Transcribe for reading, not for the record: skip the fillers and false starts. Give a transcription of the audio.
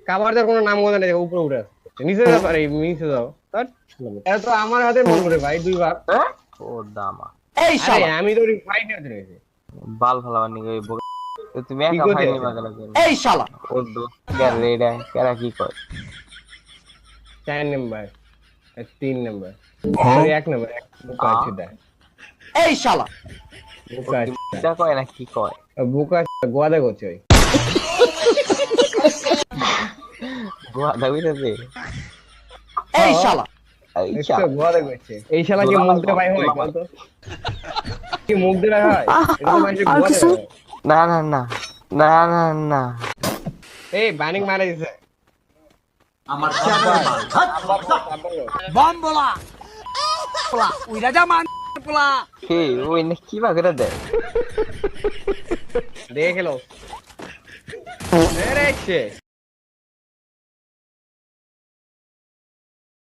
কাবার দেওয়ার কোনো নাম কথা নেই, উপরে উঠে আসছে। নিচে যাও, আরে নিচে যাও। ধ্যাৎ, এটা তো আমার হাতে মন করে ভাই, দুইবার। ও দামা আরে আমি তো ফাইট নিতে রয়েছি। বাল ফালাবার নিগে ওই তুমি কি একা করতে ফাইট আছে? নিবা গেলে ও দোস্ত কেন রে এটা কেরা কি কয় 4 নাম্বার, 3 নাম্বার, সরি 1 নাম্বার, এক বুকা আছে দা। বুকা আছে, এটা কয় না কি কয় বুকা গোয়াদা করছে ওই। গোয়া দাবিতে এই আইসা তো গোয়াদা করছে। এই শালা কি মুখ দিয়ে ভাই হয় বলতো? কি মুখ দিয়ে ভাই হয়? এটা তো মানুষের গোয়াদা হয়। না না না না না না এই বানিং মারা দিছে। আমার চ্যানেল কে ওই না কি বাগরা দেয় দেখে লো।